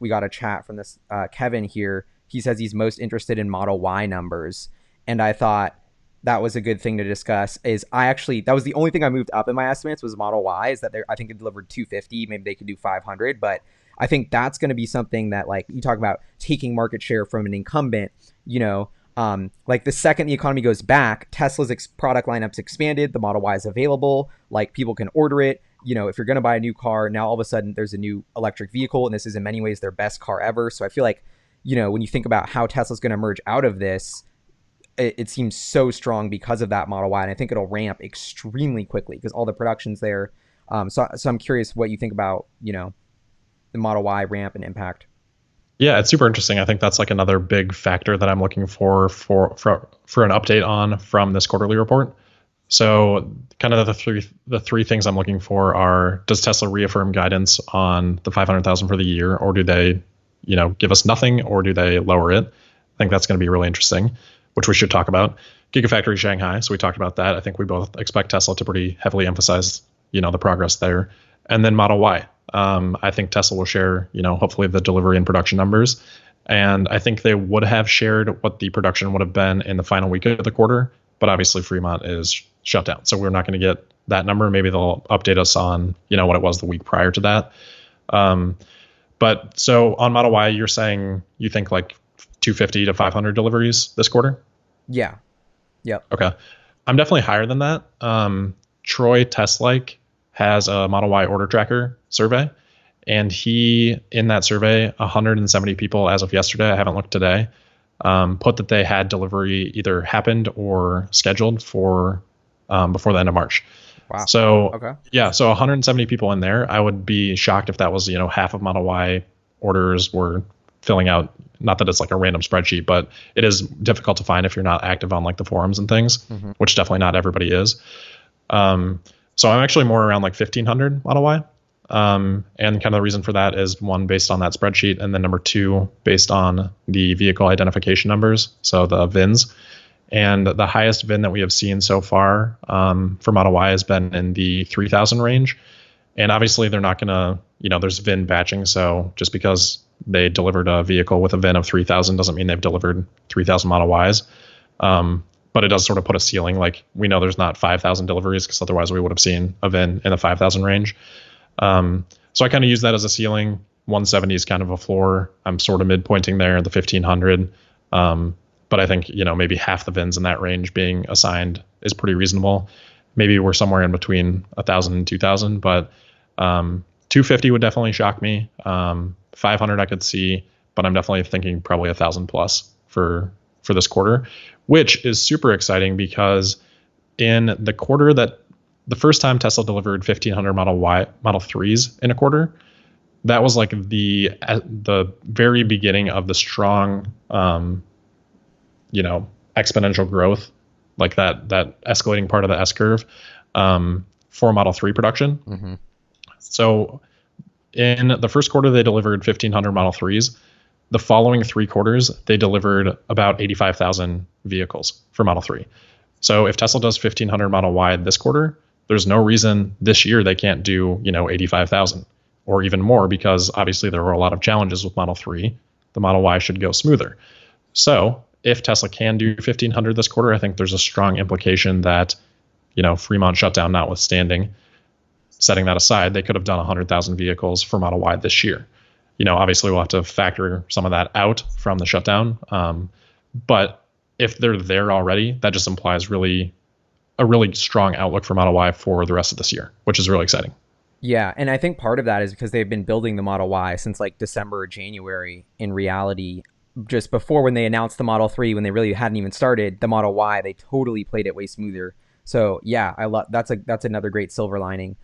we got a chat from this Kevin here. He says he's most interested in Model Y numbers, and I thought that was a good thing to discuss. Is I actually that was the only thing I moved up in my estimates was Model Y. Is that I think it delivered 250, maybe they could do 500, but I think that's going to be something that, like, you talk about taking market share from an incumbent, you know, like the second the economy goes back, Tesla's product lineup's expanded, the Model Y is available, like people can order it. You know, if you're going to buy a new car, now all of a sudden there's a new electric vehicle, and this is in many ways their best car ever. So I feel like, you know, when you think about how Tesla's going to emerge out of this, it seems so strong because of that Model Y, and I think it'll ramp extremely quickly because all the production's there. So I'm curious what you think about, you know, the Model Y ramp and impact. Yeah, it's super interesting. I think that's like another big factor that I'm looking for an update on from this quarterly report. So kind of the three things I'm looking for are, does Tesla reaffirm guidance on the 500,000 for the year, or do they, you know, give us nothing, or do they lower it? I think that's going to be really interesting, which we should talk about. Gigafactory Shanghai. So we talked about that. I think we both expect Tesla to pretty heavily emphasize, you know, the progress there. And then Model Y. I think Tesla will share, you know, hopefully the delivery and production numbers. And I think they would have shared what the production would have been in the final week of the quarter. But obviously Fremont is shut down, so we're not going to get that number. Maybe they'll update us on, you know, what it was the week prior to that. But so on Model Y, you're saying you think like 250 to 500 deliveries this quarter? Yeah. Yep. Okay. I'm definitely higher than that. Troy Teslike has a Model Y order tracker survey, and he, in that survey, 170 people as of yesterday, I haven't looked today, put that they had delivery either happened or scheduled for before the end of March. Wow. So Okay. yeah, so 170 people in there. I would be shocked if that was, you know, half of Model Y orders were filling out. Not that it's like a random spreadsheet, but it is difficult to find if you're not active on like the forums and things, which definitely not everybody is. So I'm actually more around like 1,500 Model Y. And kind of the reason for that is, one, based on that spreadsheet, and then number two, based on the vehicle identification numbers, so the VINs. And the highest VIN that we have seen so far for Model Y has been in the 3,000 range. And obviously they're not going to, you know, there's VIN batching. So just because they delivered a vehicle with a VIN of 3,000 doesn't mean they've delivered 3,000 Model Ys. But it does sort of put a ceiling. Like, we know there's not 5,000 deliveries, because otherwise we would have seen a VIN in the 5,000 range. So I kind of use that as a ceiling. 170 is kind of a floor. I'm sort of midpointing there, the 1,500. But I think, you know, maybe half the VINs in that range being assigned is pretty reasonable. Maybe we're somewhere in between 1,000 and 2,000, but 250 would definitely shock me. 500 I could see, but I'm definitely thinking probably 1,000 plus for this quarter, which is super exciting, because in the quarter that the first time Tesla delivered 1,500 Model 3s in a quarter, that was like the very beginning of the strong, you know, exponential growth, like that escalating part of the S curve for Model 3 production. So in the first quarter, they delivered 1,500 Model 3s. The following three quarters, they delivered about 85,000 vehicles for Model 3. So if Tesla does 1,500 Model Y this quarter, there's no reason this year they can't do, you know, 85,000 or even more, because obviously there were a lot of challenges with Model 3. The Model Y should go smoother. So if Tesla can do 1,500 this quarter, I think there's a strong implication that, you know, Fremont shutdown notwithstanding, setting that aside, they could have done 100,000 vehicles for Model Y this year. You know, obviously we'll have to factor some of that out from the shutdown. But if they're there already, that just implies a really strong outlook for Model Y for the rest of this year, which is really exciting. Yeah, and I think part of that is because they've been building the Model Y since like December or January. In reality, just before, when they announced the Model 3, when they really hadn't even started the Model Y, they totally played it way smoother. So yeah, I love that's another great silver lining.